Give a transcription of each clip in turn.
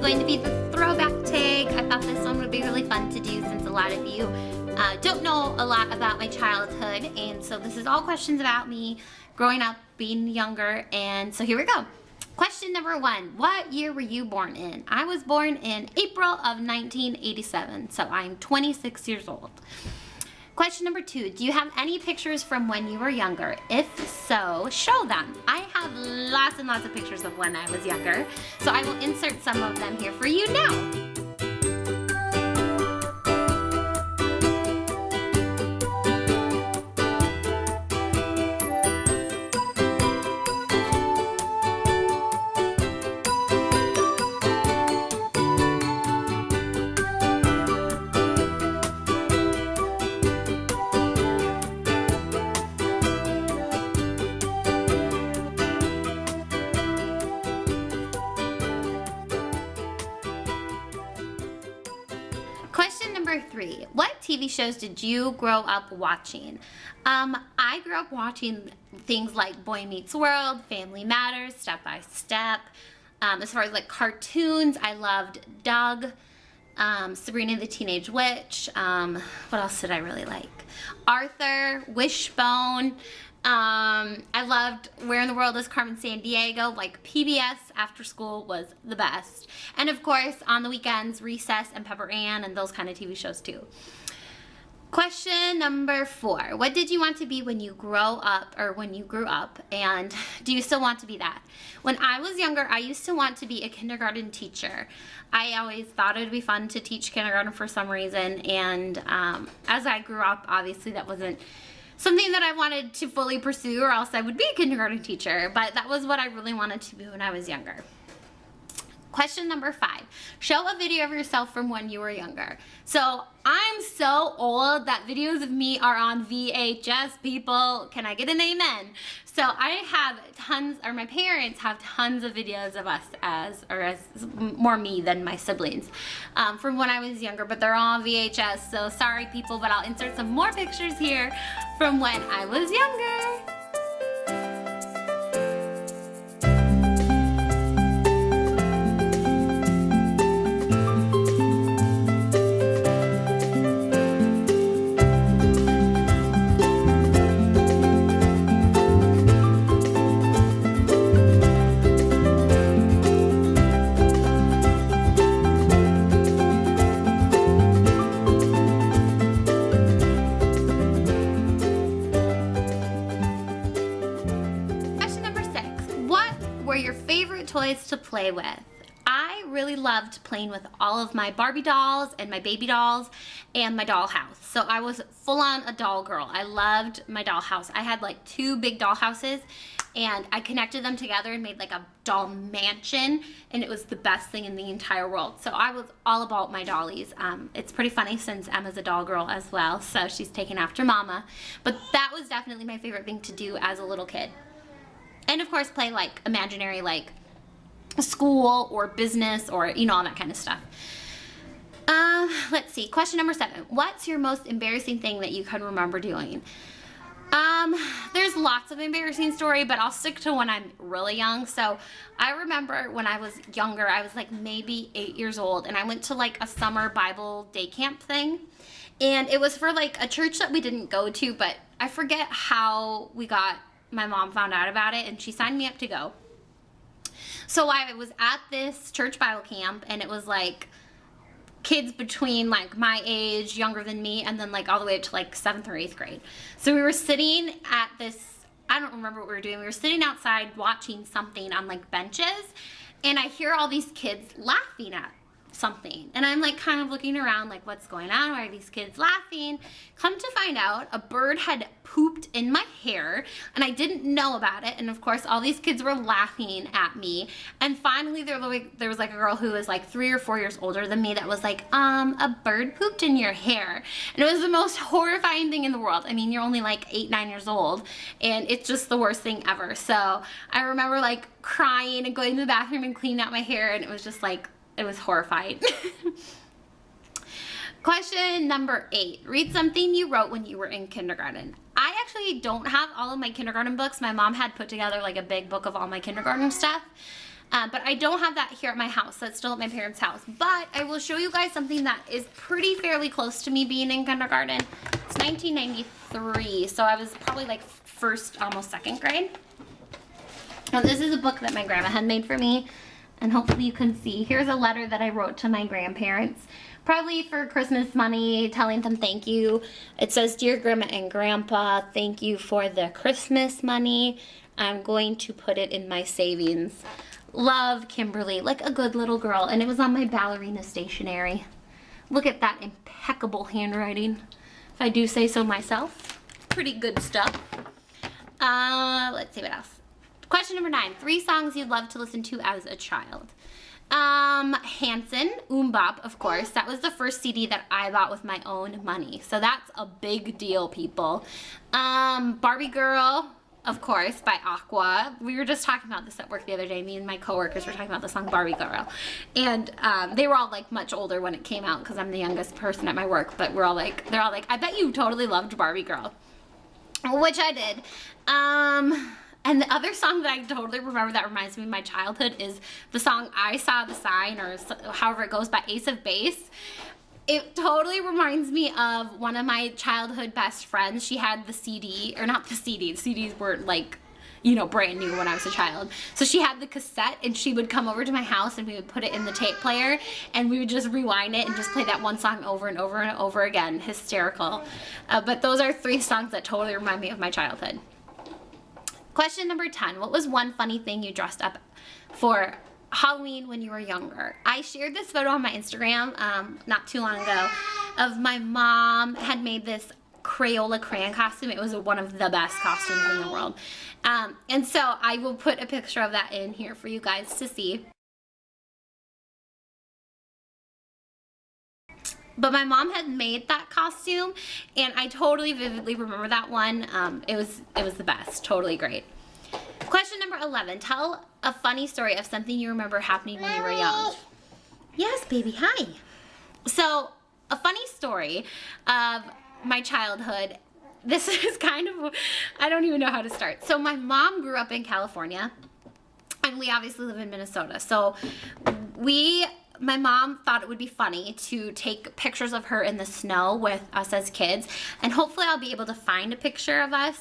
going to be the throwback tag. I thought this one would be really fun to do since a lot of you don't know a lot about my childhood, and so this is all questions about me growing up, being younger, and so here we go. Question number 1, what year were you born in? I was born in April of 1987, so I'm 26 years old. Question number 2, do you have any pictures from when you were younger? If so, show them. I have lots and lots of pictures of when I was younger, so I will insert some of them here for you now. Question number 3, what TV shows did you grow up watching? I grew up watching things like Boy Meets World, Family Matters, Step by Step. As far as like cartoons, I loved Doug, Sabrina the Teenage Witch. What else did I really like? Arthur, Wishbone. I loved Where in the World is Carmen Sandiego. Like PBS after school was the best. And of course, on the weekends, Recess and Pepper Ann and those kind of TV shows too. Question number 4, what did you want to be when you grow up, or when you grew up, and do you still want to be that? When I was younger, I used to want to be a kindergarten teacher. I always thought it would be fun to teach kindergarten for some reason, and as I grew up, obviously that wasn't something that I wanted to fully pursue, or else I would be a kindergarten teacher, but that was what I really wanted to be when I was younger. Question number 5, show a video of yourself from when you were younger. So I'm so old that videos of me are on VHS, people. Can I get an amen? So I have tons, or my parents have tons of videos of us as more me than my siblings from when I was younger, but they're all on VHS, so sorry people, but I'll insert some more pictures here from when I was younger. Toys to play with. I really loved playing with all of my Barbie dolls and my baby dolls and my dollhouse. So I was full on a doll girl. I loved my dollhouse. I had like 2 big doll houses, and I connected them together and made like a doll mansion, and it was the best thing in the entire world. So I was all about my dollies. It's pretty funny since Emma's a doll girl as well, so she's taken after Mama. But that was definitely my favorite thing to do as a little kid. And of course play like imaginary, like school or business, or you know, all that kind of stuff. Let's see, question number 7, what's your most embarrassing thing that you can remember doing? There's lots of embarrassing story, but I'll stick to when I'm really young. So I remember when I was younger, I was like maybe 8 years old, and I went to like a summer Bible day camp thing, and it was for like a church that we didn't go to, but I forget how my mom found out about it, and she signed me up to go. So I was at this church Bible camp, and it was like kids between like my age, younger than me, and then like all the way up to like 7th or 8th grade. So we were sitting at this, I don't remember what we were doing. We were sitting outside watching something on like benches, and I hear all these kids laughing at something, and I'm like kind of looking around like, what's going on? Why are these kids laughing? Come to find out, a bird had pooped in my hair, and I didn't know about it, and of course all these kids were laughing at me. And finally there was like a girl who was like 3 or 4 years older than me that was like, a bird pooped in your hair. And it was the most horrifying thing in the world. I mean, you're only like 8, 9 years old, and it's just the worst thing ever. So I remember like crying and going to the bathroom and cleaning out my hair, and it was just like, it was horrifying. Question number 8. Read something you wrote when you were in kindergarten. I actually don't have all of my kindergarten books. My mom had put together like a big book of all my kindergarten stuff. But I don't have that here at my house. That's still at my parents' house. But I will show you guys something that is pretty fairly close to me being in kindergarten. It's 1993, so I was probably like first, almost second grade. Now this is a book that my grandma had made for me, and hopefully you can see. Here's a letter that I wrote to my grandparents, probably for Christmas money, telling them thank you. It says, "Dear Grandma and Grandpa, thank you for the Christmas money. I'm going to put it in my savings. Love, Kimberly," like a good little girl. And it was on my ballerina stationery. Look at that impeccable handwriting, if I do say so myself. Pretty good stuff. Let's see what else. Question number 9, 3 songs you'd love to listen to as a child. Hanson, Bop, of course. That was the first CD that I bought with my own money. So that's a big deal, people. Barbie Girl, of course, by Aqua. We were just talking about this at work the other day. Me and my coworkers were talking about the song Barbie Girl. And they were all like much older when it came out because I'm the youngest person at my work. But they're all like, I bet you totally loved Barbie Girl. Which I did. And the other song that I totally remember that reminds me of my childhood is the song I Saw the Sign, or however it goes, by Ace of Base. It totally reminds me of one of my childhood best friends. She had the CD, or not the CD, the CDs weren't like, you know, brand new when I was a child. So she had the cassette, and she would come over to my house and we would put it in the tape player and we would just rewind it and just play that one song over and over and over again. Hysterical. But those are 3 songs that totally remind me of my childhood. Question number 10, what was one funny thing you dressed up for Halloween when you were younger? I shared this photo on my Instagram not too long ago of my mom had made this Crayola crayon costume. It was one of the best costumes in the world. And so I will put a picture of that in here for you guys to see. But my mom had made that costume, and I totally vividly remember that one. It was the best. Totally great. Question number 11. Tell a funny story of something you remember happening when you were young. Yes, baby. Hi. So, a funny story of my childhood. This is kind of, I don't even know how to start. So, my mom grew up in California, and we obviously live in Minnesota. So, my mom thought it would be funny to take pictures of her in the snow with us as kids, and hopefully I'll be able to find a picture of us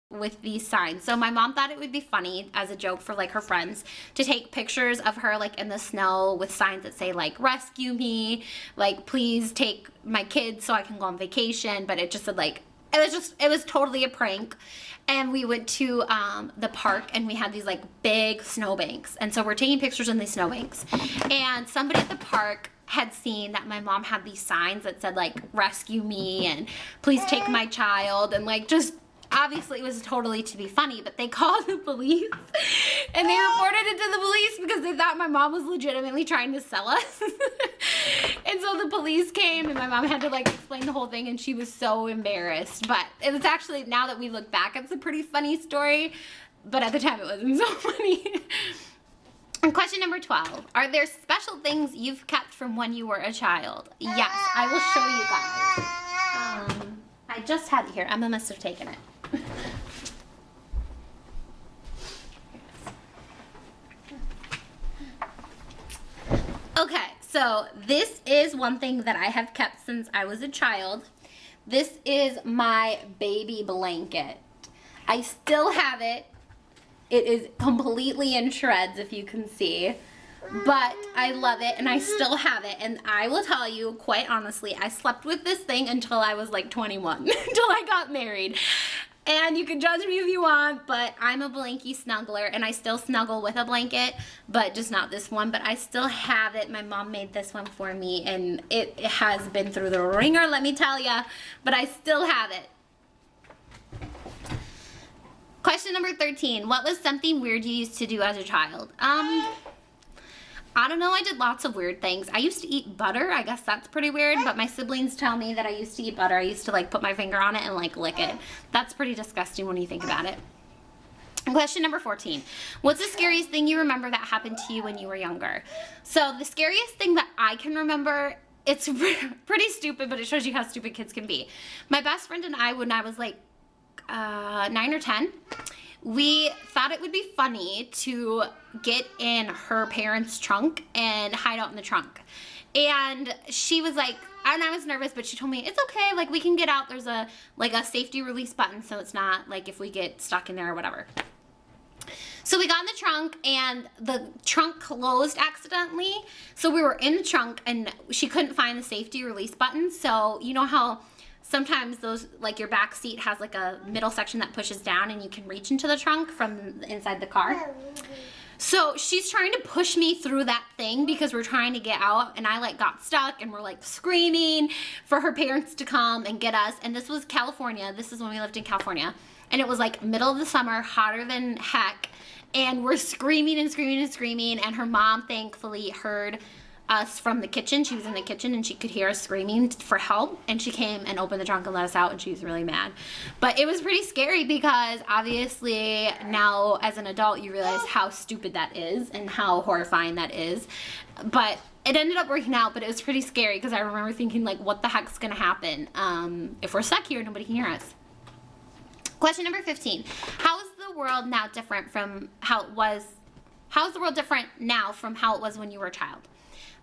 with these signs. So my mom thought it would be funny as a joke for like her friends to take pictures of her like in the snow with signs that say like "rescue me," like "please take my kids so I can go on vacation," but it just said like, it was totally a prank. And we went to the park, and we had these like big snowbanks. And so we're taking pictures in these snowbanks. And somebody at the park had seen that my mom had these signs that said like "rescue me" and "please take my child," and like just obviously it was totally to be funny, but they called the police and they reported it to the police because they thought my mom was legitimately trying to sell us. And so the police came, and my mom had to like explain the whole thing, and she was so embarrassed. But it was actually, now that we look back, it's a pretty funny story, but at the time it wasn't so funny. And question number 12, are there special things you've kept from when you were a child? Yes, I will show you guys. I just had it here. Emma must have taken it. Okay, so this is one thing that I have kept since I was a child. This is my baby blanket. I still have it. It is completely in shreds, if you can see. But I love it, and I still have it. And I will tell you, quite honestly, I slept with this thing until I was like 21, until I got married. And you can judge me if you want, but I'm a blankie snuggler, and I still snuggle with a blanket, but just not this one. But I still have it. My mom made this one for me, and it has been through the ringer, let me tell ya, but I still have it. Question number 13. What was something weird you used to do as a child? I don't know, I did lots of weird things. I used to eat butter. I guess that's pretty weird, but my siblings tell me that I used to eat butter. I used to like put my finger on it and like lick it. That's pretty disgusting when you think about it. Question number 14. What's the scariest thing you remember that happened to you when you were younger? So the scariest thing that I can remember, it's pretty stupid, but it shows you how stupid kids can be. My best friend and I, when I was like, 9 or 10, we thought it would be funny to get in her parents' trunk and hide out in the trunk. And she was like, and I was nervous, but she told me, it's okay, like we can get out. There's a safety release button, so it's not like if we get stuck in there or whatever. So we got in the trunk and the trunk closed accidentally. So we were in the trunk and she couldn't find the safety release button. So you know how sometimes those, like your back seat has like a middle section that pushes down and you can reach into the trunk from inside the car? So she's trying to push me through that thing because we're trying to get out, and I like got stuck and we're like screaming for her parents to come and get us. And this was California. This is when we lived in California. And it was like middle of the summer, hotter than heck. And we're screaming and screaming and screaming. And her mom thankfully heard us from the kitchen. She was in the kitchen and she could hear us screaming for help. And she came and opened the trunk and let us out, and she was really mad. But it was pretty scary because obviously now as an adult you realize how stupid that is and how horrifying that is. But it ended up working out, but it was pretty scary because I remember thinking like, what the heck's gonna happen if we're stuck here and nobody can hear us? Question number 15. How is the world now different from how it was? How is the world different now from how it was when you were a child?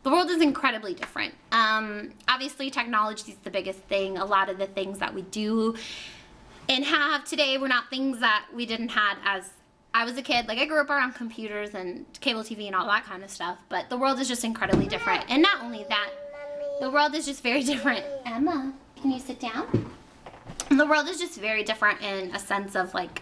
The world is incredibly different. Obviously, technology is the biggest thing. A lot of the things that we do and have today were not things that we didn't have as I was a kid. Like, I grew up around computers and cable TV and all that kind of stuff. But the world is just incredibly different. And not only that, the world is just very different. Emma, can you sit down? The world is just very different in a sense of like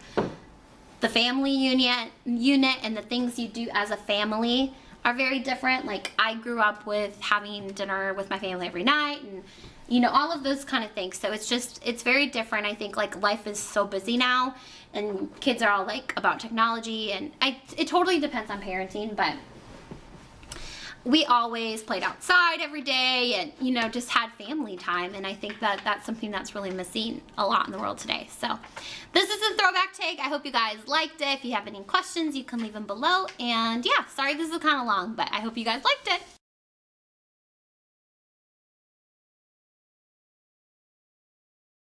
the family unit and the things you do as a family are very different. Like, I grew up with having dinner with my family every night and, you know, all of those kind of things. So it's very different. I think like life is so busy now and kids are all like about technology, and it totally depends on parenting, but we always played outside every day and, you know, just had family time. And I think that that's something that's really missing a lot in the world today. So this is a throwback tag. I hope you guys liked it. If you have any questions, you can leave them below. And yeah, sorry this is kind of long, but I hope you guys liked it.